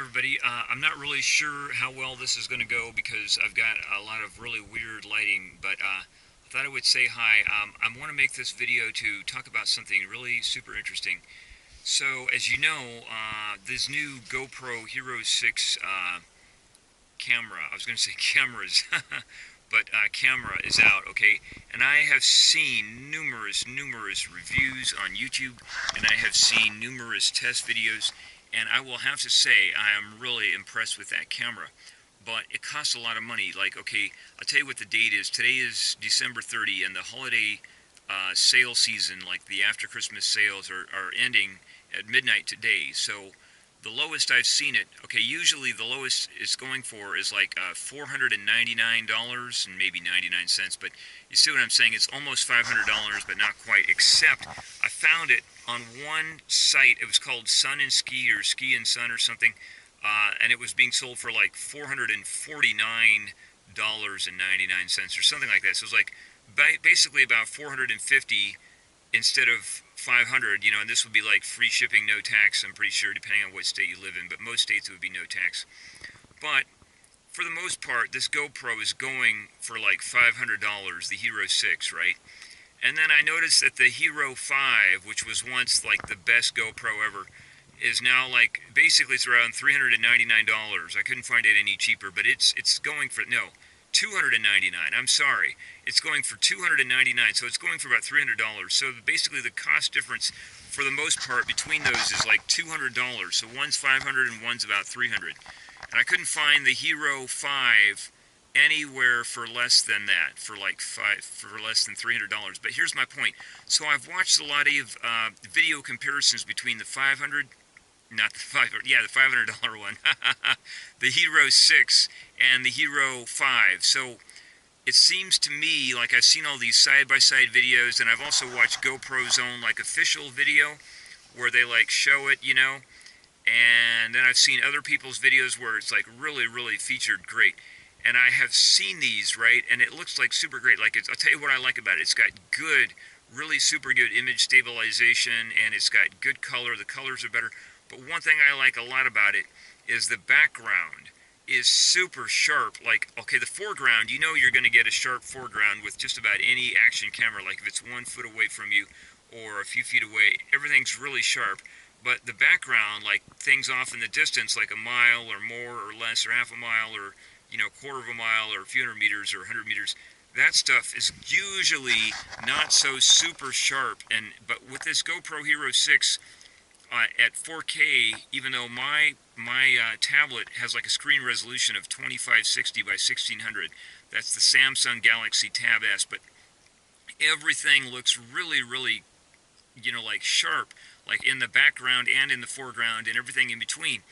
everybody. I'm not really sure how well this is going to go because I've got a lot of really weird lighting, but I thought I would say hi. I want to make this video to talk about something really super interesting. So, as you know, this new GoPro Hero 6 camera, I was going to say cameras, but camera is out, okay? And I have seen numerous reviews on YouTube, and I have seen numerous test videos, and I will have to say I am really impressed with that camera. But it costs a lot of money. Like, okay, I'll tell you what the date is. Today is December 30, and the holiday sale season, like the after Christmas sales, are ending at midnight today. So the lowest I've seen it, okay, usually the lowest it's going for is like $499 and maybe 99 cents, but you see what I'm saying? It's almost $500, but not quite, except I found it on one site. It was called Sun and Ski or Ski and Sun or something, and it was being sold for like $449.99 or something like that. So it was like basically about 450 instead of 500, you know, and this would be like free shipping, no tax, I'm pretty sure, depending on what state you live in, but most states it would be no tax. But for the most part, this GoPro is going for like $500, the Hero 6, right? And then I noticed that the Hero 5, which was once like the best GoPro ever, is now like, basically it's around $399. I couldn't find it any cheaper, but it's going for, no, $299. I'm sorry. It's going for $299, so it's going for about $300. So basically the cost difference for the most part between those is like $200. So one's $500 and one's about $300. And I couldn't find the Hero 5 anywhere for less than that, for less than $300. But here's my point. So I've watched a lot of video comparisons between the 500, not the 500, yeah, the $500 one, the Hero 6 and the Hero 5. So it seems to me like I've seen all these side-by-side videos, and I've also watched GoPro's own like official video where they like show it, you know, and then I've seen other people's videos where it's like really featured great. And I have seen these, right, and it looks like super great. Like, I'll tell you what I like about it. It's got good, really super good image stabilization, and it's got good color. The colors are better. But one thing I like a lot about it is the background is super sharp. Like, okay, the foreground, you know you're going to get a sharp foreground with just about any action camera. Like if it's 1 foot away from you or a few feet away, everything's really sharp. But the background, like things off in the distance, like a mile or more or less, or half a mile, or, you know, quarter of a mile, or a few hundred meters, or 100 meters, that stuff is usually not so super sharp. But with this GoPro Hero 6, at 4K, even though my tablet has like a screen resolution of 2560 by 1600, that's the Samsung Galaxy Tab S, but everything looks really, you know, like sharp, like in the background and in the foreground and everything in between.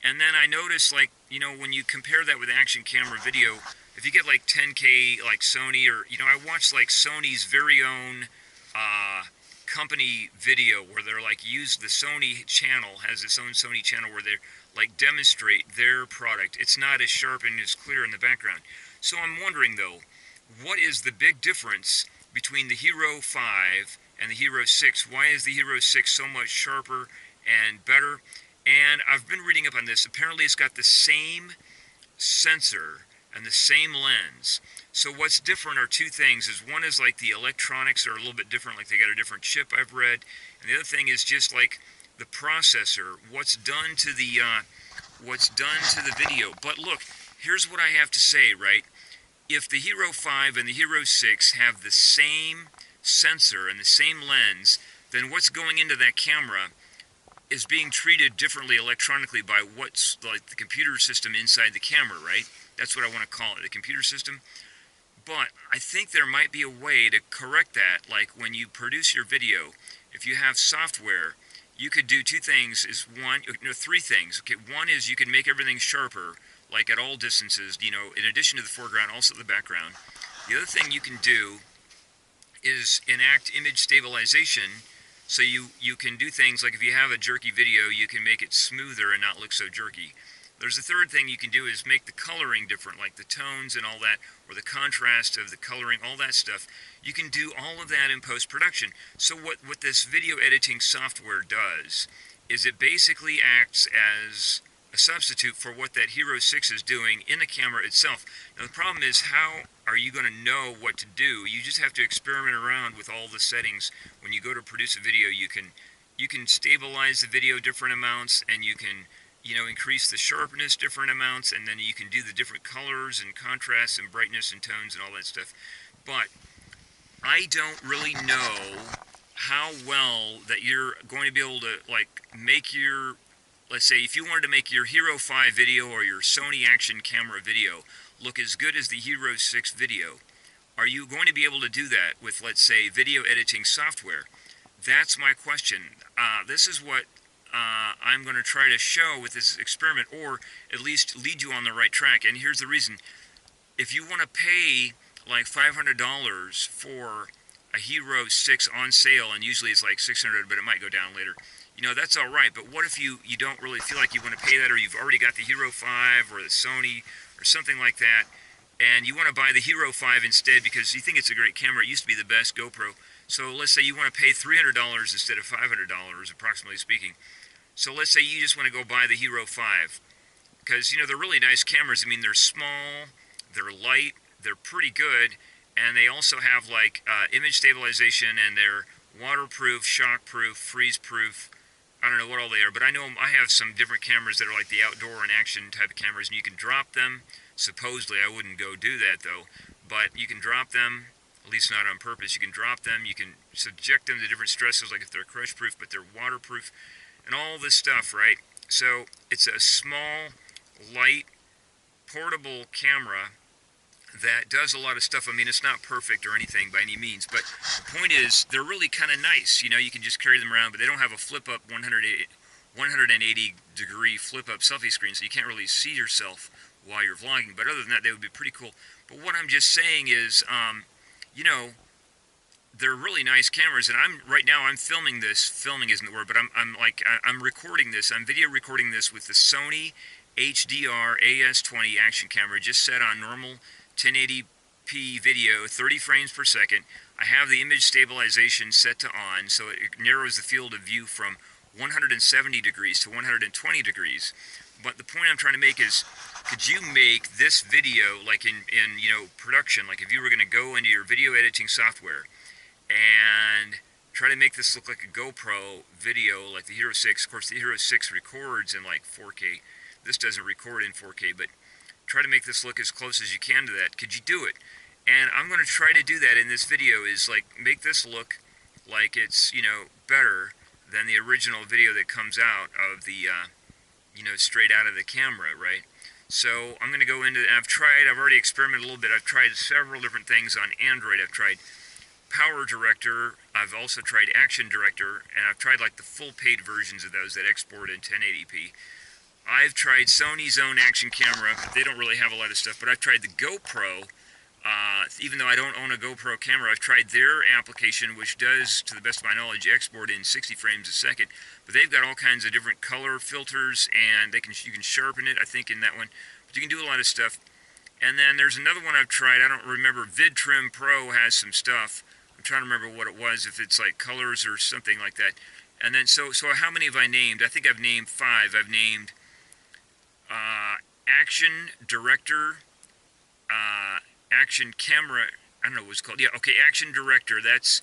And then I noticed, like, you know, when you compare that with action camera video, if you get like 10K like Sony, or, you know, I watched like Sony's very own company video where they're like use the Sony channel, has its own Sony channel where they like demonstrate their product. It's not as sharp and as clear in the background. So I'm wondering though, what is the big difference between the Hero 5 and the Hero 6? Why is the Hero 6 so much sharper and better? And I've been reading up on this. Apparently it's got the same sensor and the same lens. So what's different are two things. Is one is like the electronics are a little bit different, like they got a different chip, I've read. And the other thing is just like the processor, what's done to the video. But look, here's what I have to say, right? If the Hero 5 and the Hero 6 have the same sensor and the same lens, then what's going into that camera is being treated differently electronically by what's like the computer system inside the camera, right? That's what I want to call it, the computer system. But I think there might be a way to correct that. Like when you produce your video, if you have software, you could do two things. Three things. Okay, one is you can make everything sharper, like at all distances, you know, in addition to the foreground, also the background. The other thing you can do is enact image stabilization. So you can do things like if you have a jerky video, you can make it smoother and not look so jerky. There's a third thing you can do is make the coloring different, like the tones and all that, or the contrast of the coloring, all that stuff. You can do all of that in post-production. So what this video editing software does is it basically acts as a substitute for what that Hero 6 is doing in the camera itself. Now the problem is, how are you going to know what to do? You just have to experiment around with all the settings. When you go to produce a video, you can stabilize the video different amounts, and you can, you know, increase the sharpness different amounts, and then you can do the different colors and contrasts and brightness and tones and all that stuff. But I don't really know how well that you're going to be able to, like, make your, let's say if you wanted to make your Hero 5 video or your Sony action camera video look as good as the Hero 6 video, are you going to be able to do that with, let's say, video editing software? That's my question. This is what I'm going to try to show with this experiment, or at least lead you on the right track. And here's the reason. If you want to pay like $500 for a Hero 6 on sale, and usually it's like $600, but it might go down later, you know, that's all right. But what if you don't really feel like you want to pay that, or you've already got the Hero 5 or the Sony or something like that, and you want to buy the Hero 5 instead because you think it's a great camera? It used to be the best GoPro. So let's say you want to pay $300 instead of $500, approximately speaking. So let's say you just want to go buy the Hero 5, because, you know, they're really nice cameras. I mean, they're small, they're light, they're pretty good, and they also have like image stabilization, and they're waterproof, shockproof, freeze-proof. I don't know what all they are, but I know I have some different cameras that are like the outdoor and action type of cameras, and you can drop them. Supposedly, I wouldn't go do that though, but you can drop them, at least not on purpose. You can drop them, you can subject them to different stresses, like if they're crush-proof, but they're waterproof, and all this stuff, right? So it's a small, light, portable camera that does a lot of stuff. I mean, it's not perfect or anything by any means, but the point is, they're really kind of nice. You know, you can just carry them around, but they don't have a flip-up 180 degree flip-up selfie screen, so you can't really see yourself while you're vlogging. But other than that, they would be pretty cool. But what I'm just saying is, you know, they're really nice cameras, and right now I'm filming this. Filming isn't the word, but I'm recording this. I'm video recording this with the Sony HDR AS20 action camera, just set on normal 1080p video, 30 frames per second. I have the image stabilization set to on, so it narrows the field of view from 170 degrees to 120 degrees. But the point I'm trying to make is, could you make this video, like in you know, production, like if you were going to go into your video editing software and try to make this look like a GoPro video, like the Hero 6. Of course, the Hero 6 records in like 4K. This doesn't record in 4K, but try to make this look as close as you can to that. Could you do it? And I'm going to try to do that in this video, is like make this look like it's, you know, better than the original video that comes out of the, you know, straight out of the camera, right? So I'm going to go into, and I've already experimented a little bit. I've tried several different things on Android. I've tried Power Director, I've also tried Action Director, and I've tried like the full paid versions of those that export in 1080p. I've tried Sony's own action camera, but they don't really have a lot of stuff. But I've tried the GoPro, even though I don't own a GoPro camera. I've tried their application, which does, to the best of my knowledge, export in 60 frames a second. But they've got all kinds of different color filters, and you can sharpen it, I think, in that one. But you can do a lot of stuff. And then there's another one I've tried. I don't remember. VidTrim Pro has some stuff. I'm trying to remember what it was, if it's like colors or something like that. And then, so how many have I named? I think I've named 5. I've named Action Director, Action Camera, I don't know what it's called. Yeah, okay, Action Director. That's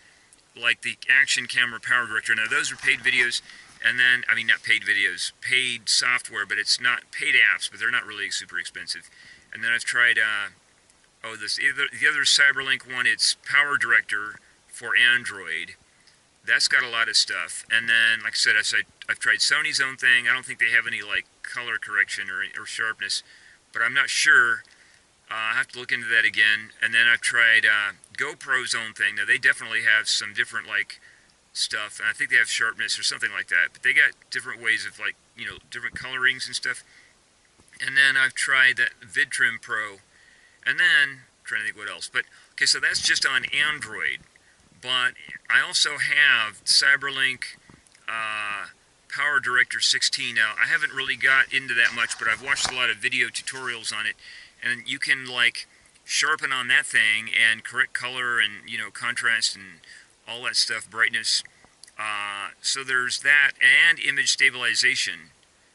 like the Action Camera Power Director. Now, those are paid videos, and then, I mean, not paid videos, paid software, but it's not paid apps, but they're not really super expensive. And then I've tried, the other Cyberlink one, it's Power Director for Android. That's got a lot of stuff. And then, like I said, I've tried Sony's own thing. I don't think they have any like color correction or sharpness, but I'm not sure. I have to look into that again. And then I've tried GoPro's own thing. Now, they definitely have some different like stuff, and I think they have sharpness or something like that. But they got different ways of, like, you know, different colorings and stuff. And then I've tried that VidTrim Pro. And then, I'm trying to think what else. But, okay, so that's just on Android. But I also have Cyberlink Power Director 16. Now, I haven't really got into that much, but I've watched a lot of video tutorials on it. And you can, like, sharpen on that thing and correct color and, you know, contrast and all that stuff, brightness. So there's that, and image stabilization.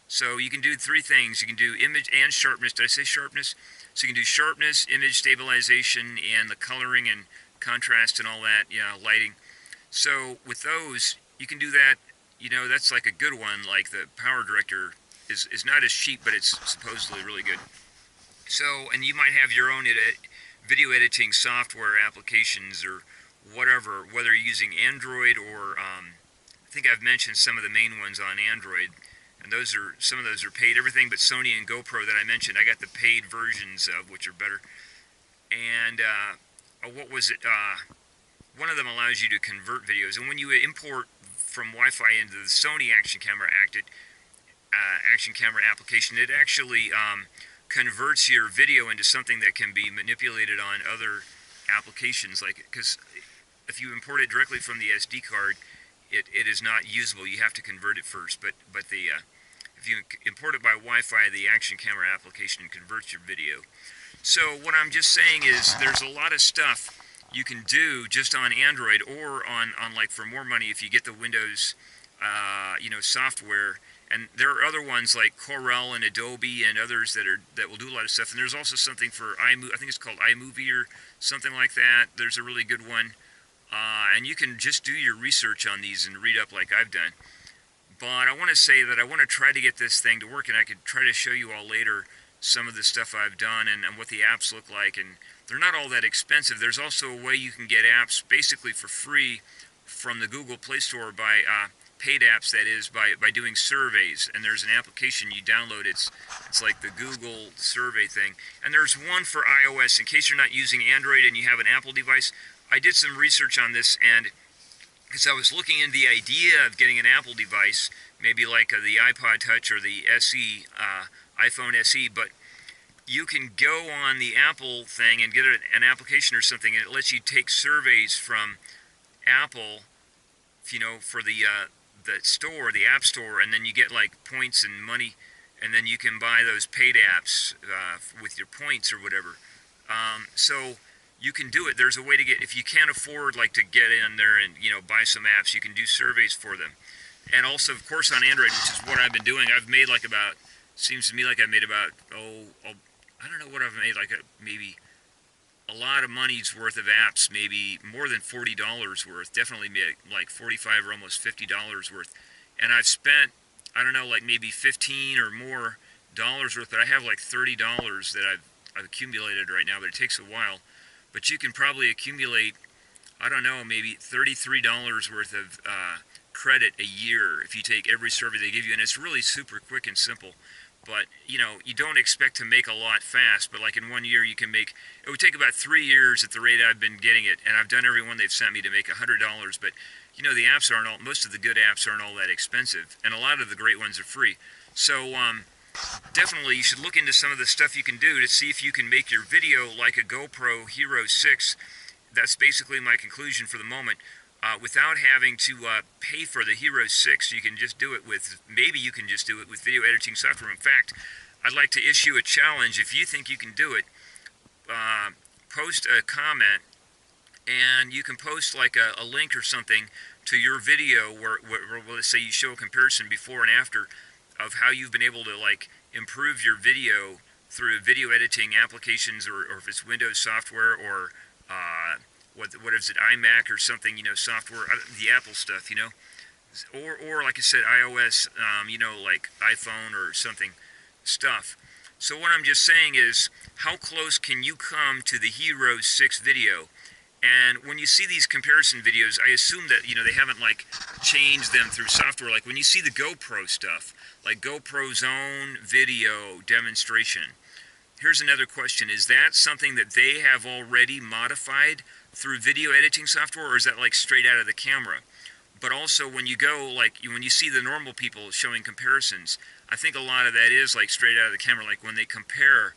So you can do three things. You can do image and sharpness. Did I say sharpness? So you can do sharpness, image stabilization, and the coloring and contrast and all that, lighting. So with those, you can do that. That's like a good one. Like the Power Director is not as cheap, but it's supposedly really good. So, and you might have your own video editing software applications or whatever, whether you're using Android or I think I've mentioned some of the main ones on Android, and some of those are paid. Everything but Sony and GoPro that I mentioned, I got the paid versions of, which are better. And what was it? One of them allows you to convert videos, and when you import from Wi-Fi into the Sony action camera application, it actually converts your video into something that can be manipulated on other applications. Because if you import it directly from the SD card, it is not usable. You have to convert it first. But if you import it by Wi-Fi, the action camera application converts your video. So what I'm just saying is there's a lot of stuff you can do just on Android or on like for more money if you get the Windows software. And there are other ones like Corel and Adobe and others that will do a lot of stuff. And there's also something for iMovie. I think it's called iMovie or something like that. There's a really good one. And you can just do your research on these and read up like I've done. But I want to say that I want to try to get this thing to work, and I could try to show you all later some of the stuff I've done and what the apps look like. And they're not all that expensive. There's also a way you can get apps basically for free from the Google Play Store by paid apps, that is, by doing surveys. And there's an application you download. It's like the Google survey thing. And there's one for iOS in case you're not using Android and you have an Apple device. I did some research on this, and because I was looking into the idea of getting an Apple device, maybe like the iPod Touch or the SE, iPhone SE, but you can go on the Apple thing and get an application or something, and it lets you take surveys from Apple, for the store, the App Store, and then you get like points and money, and then you can buy those paid apps with your points or whatever. So you can do it. There's a way to get, if you can't afford to get in there and buy some apps, you can do surveys for them. And also, of course, on Android, which is what I've been doing, I've made seems to me like I've made about, I don't know what I've made, maybe a lot of money's worth of apps, maybe more than $40 worth, definitely like $45 or almost $50 worth. And I've spent, I don't know, maybe $15 or more dollars worth, but I have like $30 that I've accumulated right now, but it takes a while. But you can probably accumulate, I don't know, maybe $33 worth of credit a year if you take every survey they give you, and it's really super quick and simple. But you don't expect to make a lot fast, but like in 1 year you can make, it would take about 3 years at the rate I've been getting it, and I've done every one they've sent me to make $100. But the apps most of the good apps aren't all that expensive, and a lot of the great ones are free. So definitely you should look into some of the stuff you can do to see if you can make your video like a GoPro Hero 6. That's basically my conclusion for the moment. Without having to pay for the Hero 6, you can just do it with, maybe you can just do it with video editing software. In fact, I'd like to issue a challenge. If you think you can do it, post a comment, and you can post like a link or something to your video where let's say you show a comparison before and after of how you've been able to improve your video through video editing applications, or if it's Windows software, or what is it, iMac or something, software, the Apple stuff, or like I said, iOS, like iPhone or something stuff. So what I'm just saying is, how close can you come to the Hero 6 video? And when you see these comparison videos, I assume that, they haven't changed them through software. Like when you see the GoPro stuff, like GoPro's own video demonstration, here's another question. Is that something that they have already modified through video editing software, or is that straight out of the camera? But also when you go, when you see the normal people showing comparisons, I think a lot of that is straight out of the camera, when they compare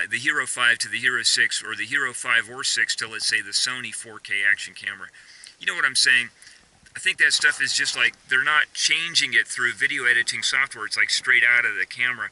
the Hero 5 to the Hero 6, or the Hero 5 or 6 to, let's say, the Sony 4K action camera. You know what I'm saying? I think that stuff is just they're not changing it through video editing software. It's straight out of the camera.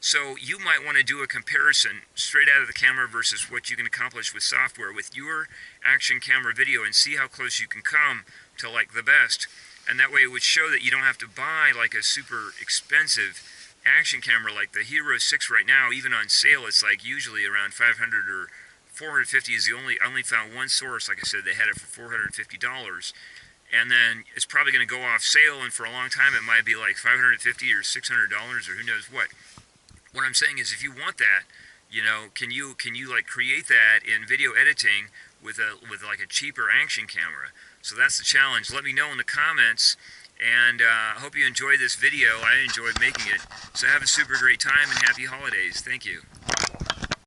So you might want to do a comparison straight out of the camera versus what you can accomplish with software with your action camera video, and see how close you can come to the best. And that way it would show that you don't have to buy a super expensive action camera like the Hero 6 right now, even on sale, it's like usually around 500 or 450 is the I only found one source, like I said, they had it for $450. And then it's probably going to go off sale, and for a long time it might be like $550 or $600 or who knows what. What I'm saying is, if you want that, you know, can you like create that in video editing with like a cheaper action camera? So that's the challenge. Let me know in the comments, and I hope you enjoyed this video. I enjoyed making it. So have a super great time and happy holidays. Thank you.